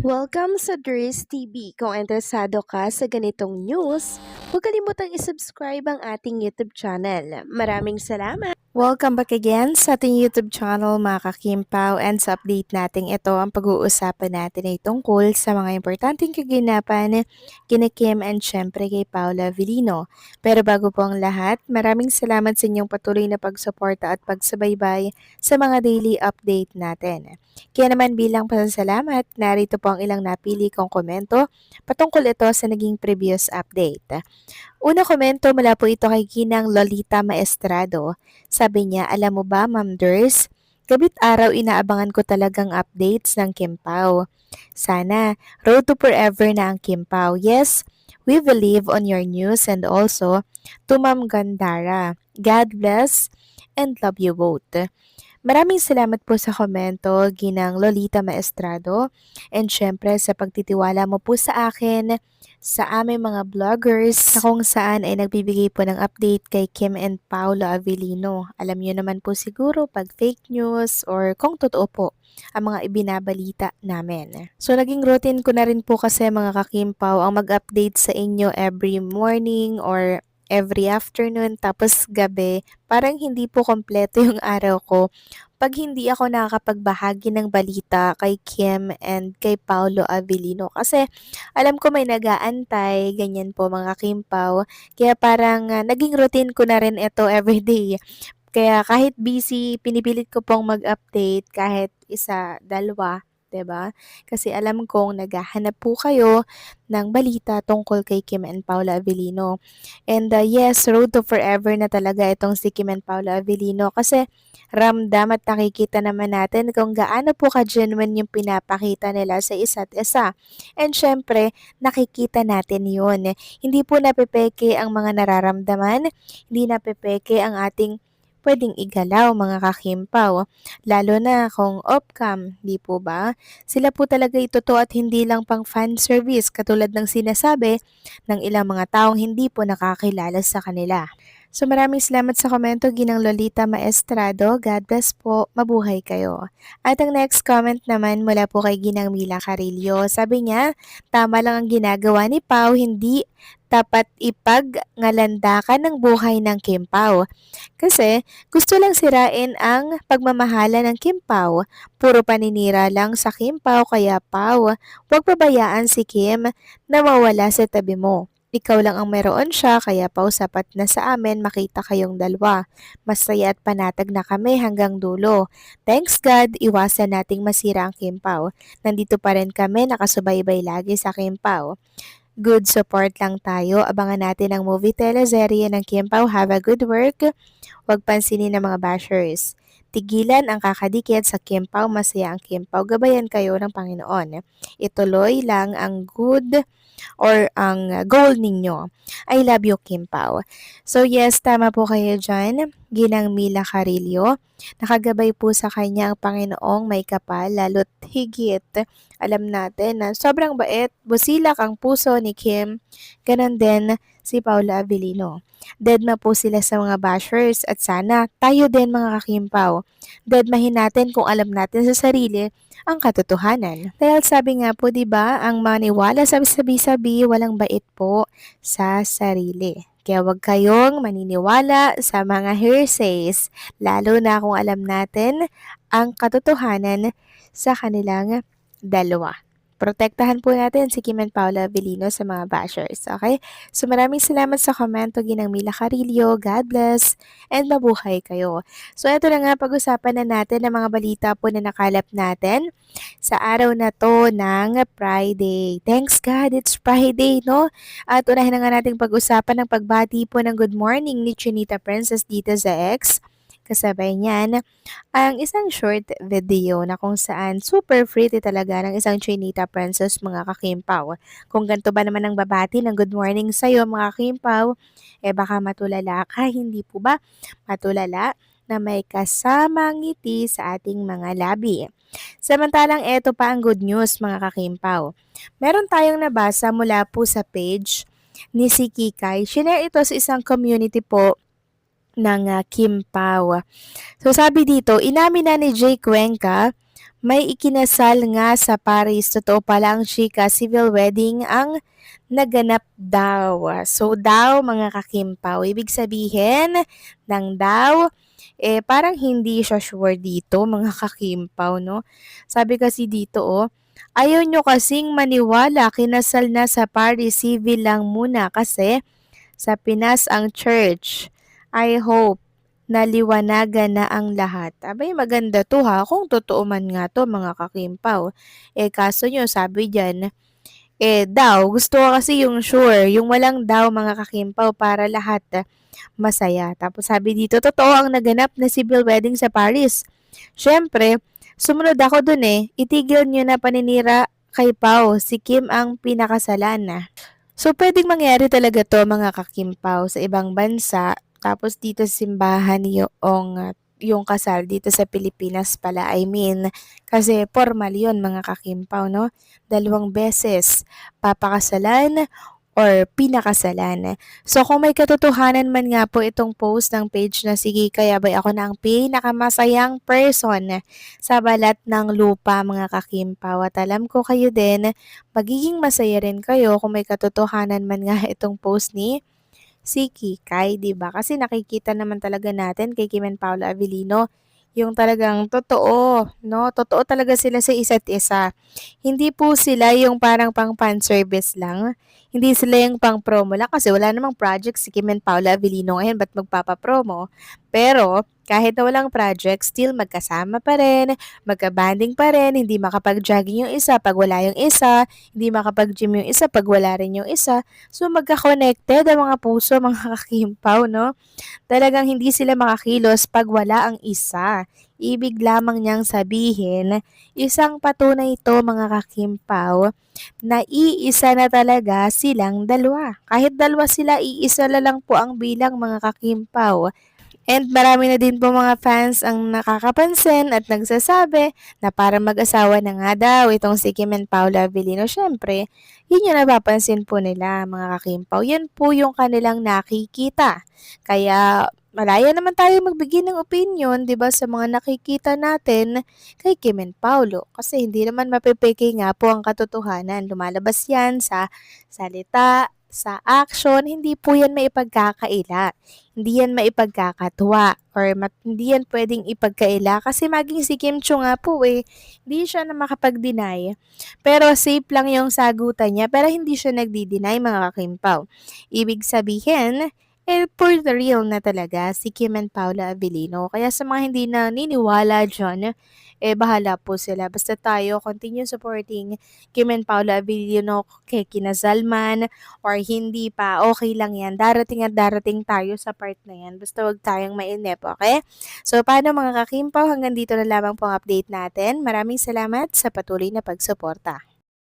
Welcome sa Dries TV. Kung interesado ka sa ganitong news, huwag kalimutang isubscribe ang ating YouTube channel. Maraming salamat! Welcome back again sa ating YouTube channel mga kakimpaw, and sa update natin ito ang pag-uusapan natin ay tungkol sa mga importanteng kaganapan kina Kim and syempre kay Paula Avellino. Pero bago po ang lahat, maraming salamat sa inyong patuloy na pagsuporta at pagsubaybay sa mga daily update natin. Kaya naman bilang pasasalamat, narito po ang ilang napili kong komento patungkol ito sa naging previous update. Una komento mula po ito kay Ginang Lolita Maestrado. Sabi niya, alam mo ba Ma'am Ders, gabit araw inaabangan ko talagang updates ng Kim Pao. Sana, road to forever na ang Kim Pao. Yes, we believe on your news, and also to Ma'am Gandara. God bless and love you both. Maraming salamat po sa komento, Ginang Lolita Maestrado. And syempre sa pagtitiwala mo po sa akin, sa aming mga vloggers, na kung saan ay nagbibigay po ng update kay Kim and Paolo Avellino. Alam niyo naman po siguro pag fake news or kung totoo po ang mga ibinabalita namin. So naging routine ko na rin po kasi mga kakimpaw ang mag-update sa inyo every morning or every afternoon tapos gabi, parang hindi po kompleto yung araw ko pag hindi ako nakakapagbahagi ng balita kay Kim and kay Paolo Avellino. Kasi alam ko may nag-aantay, ganyan po mga Kimpaw. Kaya parang naging routine ko na rin ito everyday. Kaya kahit busy, pinipilit ko pong mag-update kahit isa, dalawa, 'di ba? Kasi alam kong naghahanap po kayo ng balita tungkol kay Kim and Paula Avellino. And yes, road to forever na talaga itong si Kim and Paula Avellino kasi ramdam at nakikita naman natin kung gaano po ka-genuine yung pinapakita nila sa isa't isa. And syempre, nakikita natin yun. Hindi po napepeke ang mga nararamdaman, hindi napepeke ang ating pwedeng igalaw mga kakimpaw, lalo na kung off-cam, di po ba? Sila po talaga ito at hindi lang pang fan service katulad ng sinasabi ng ilang mga taong hindi po nakakilala sa kanila. So maraming salamat sa komento, Ginang Lolita Maestrado. God bless po. Mabuhay kayo. At ang next comment naman mula po kay Ginang Mila Carillo. Sabi niya, tama lang ang ginagawa ni Pau, hindi dapat ipagngalandakan ng buhay ng Kim Pao. Kasi gusto lang sirain ang pagmamahala ng Kim Pao. Puro paninira lang sa Kim Pao, kaya Pao, huwag pabayaan si Kim na mawala sa tabi mo. Ikaw lang ang meron siya, kaya Pao sapat na sa amin makita kayong dalawa. Masaya at panatag na kami hanggang dulo. Thanks God, iwasan nating masira ang Kim Pao. Nandito pa rin kami, nakasubaybay lagi sa Kim Pao. Good support lang tayo. Abangan natin ang movie teleserye ng Kim Pao. Have a good work. Huwag pansinin ng mga bashers. Tigilan ang kakadikit sa Kim Pao. Masaya ang Kim Pao. Gabayan kayo ng Panginoon. Ituloy lang ang good or ang goal ninyo. I love you, Kim Pao. So yes, tama po kayo dyan. Ginang Mila Carillo. Nakagabay po sa kanya ang Panginoong may kapal, lalo't higit. Alam natin na sobrang bait, busilak ang puso ni Kim. Ganon din si Paula Avellino. Deadma po sila sa mga bashers at sana tayo din mga kakimpaw. Deadmahin natin kung alam natin sa sarili ang katotohanan. Dahil sabi nga po 'di ba, ang maniwala sa sabi-sabi walang bait po sa sarili. Kaya huwag kayong maniniwala sa mga hearsays, lalo na kung alam natin ang katotohanan sa kanilang dalawa. Protektahan po natin si Kim and Paula Avellino sa mga bashers, okay? So maraming salamat sa komento, Ginang Mila Carillo. God bless and mabuhay kayo. So ito na nga, pag-usapan na natin ang mga balita po na nakalap natin sa araw na to ng Friday. Thanks God, it's Friday, no? At unahin na nga nating pag-usapan ng pagbati po ng good morning ni Chinita Princess dito sa X. Kasabay niyan, ang isang short video na kung saan super pretty talaga ng isang Chinita Princess mga kakimpaw. Kung ganito ba naman ang babati ng good morning sa'yo mga kakimpaw, baka matulala ka, hindi po ba? Matulala na may kasamang ngiti sa ating mga labi. Samantalang eto pa ang good news mga kakimpaw. Meron tayong nabasa mula po sa page ni si Kikay. Shinare ito sa isang community po ng Kim Pao. So sabi dito, inamin na ni Jay Cuenca May ikinasal nga sa Paris. Totoo pala ang chika, civil wedding ang naganap daw. So daw mga kakimpaw, ibig sabihin ng daw, parang hindi siya sure dito mga kakimpaw, no? Sabi kasi dito, ayaw nyo kasing maniwala, kinasal na sa Paris, civil lang muna kasi sa Pinas ang church. I hope naliwanagan na ang lahat. Abay, maganda to ha, kung totoo man nga to mga kakimpaw. Kaso nyo, sabi dyan, daw, gusto ko kasi yung sure, yung walang daw mga kakimpaw para lahat masaya. Tapos sabi dito, totoo ang naganap na civil wedding sa Paris. Siyempre, sumunod ako dun itigil nyo na paninira kay Pao, si Kim ang pinakasalan na. So, pwedeng mangyari talaga to mga kakimpaw sa ibang bansa, tapos dito sa simbahan yung kasal dito sa Pilipinas pala, I mean, kasi formal yun mga kakimpaw, no? 2 beses, papakasalan or pinakasalan. So, kung may katotohanan man nga po itong post ng page na sige, kaya ba ako na ang pinakamasayang person sa balat ng lupa mga kakimpaw. At alam ko kayo din, magiging masaya rin kayo kung may katotohanan man nga itong post ni si Kikay, 'di ba? Kasi nakikita naman talaga natin kay Kim and Paolo Avellino yung talagang totoo, no? Totoo talaga sila sa isa't isa. Hindi po sila yung parang pang fan service lang. Hindi sila yung pang promo lang kasi wala namang project si Kim and Paolo Avellino ngayon, ba't magpapa-promo? Pero kahit na walang project, still magkasama pa rin, magka-banding pa rin, hindi makapag-jogging yung isa pag wala yung isa, hindi makapag-gym yung isa pag wala rin yung isa. So magka-connected ang mga puso, mga kakimpaw, no? Talagang hindi sila makakilos pag wala ang isa. Ibig lamang niyang sabihin, isang patunay ito mga kakimpaw, na iisa na talaga silang dalawa. Kahit dalawa sila, iisa na lang po ang bilang mga kakimpaw. And marami na din po mga fans ang nakakapansin at nagsasabi na para mag-asawa na nga daw itong si Kim and Paula Avellino. Syempre, yun yung napapansin po nila mga kakimpaw. Yan po yung kanilang nakikita. Kaya malaya naman tayo magbigay ng opinion, 'di ba, sa mga nakikita natin kay Kim and Paulo. Kasi hindi naman mapepeke nga po ang katotohanan. Lumalabas yan sa salita, sa action, hindi po yan maipagkakaila. Hindi yan maipagkakatuwa or hindi yan pwedeng ipagkaila kasi maging si Kim Cho nga po hindi siya na makapag-deny. Pero safe lang yung sagutan niya pero hindi siya nagdi-deny mga kakimpaw. Ibig sabihin, for the real na talaga si Kim and Paula Avellino. Kaya sa mga hindi naniniwala dyan, bahala po sila. Basta tayo, continue supporting Kim and Paula Avellino kay kinasal man or hindi pa, okay lang yan. Darating at darating tayo sa part na yan. Basta wag tayong mainip, okay? So, paano mga kakimpaw? Hanggang dito na lamang po ang update natin. Maraming salamat sa patuloy na pagsuporta.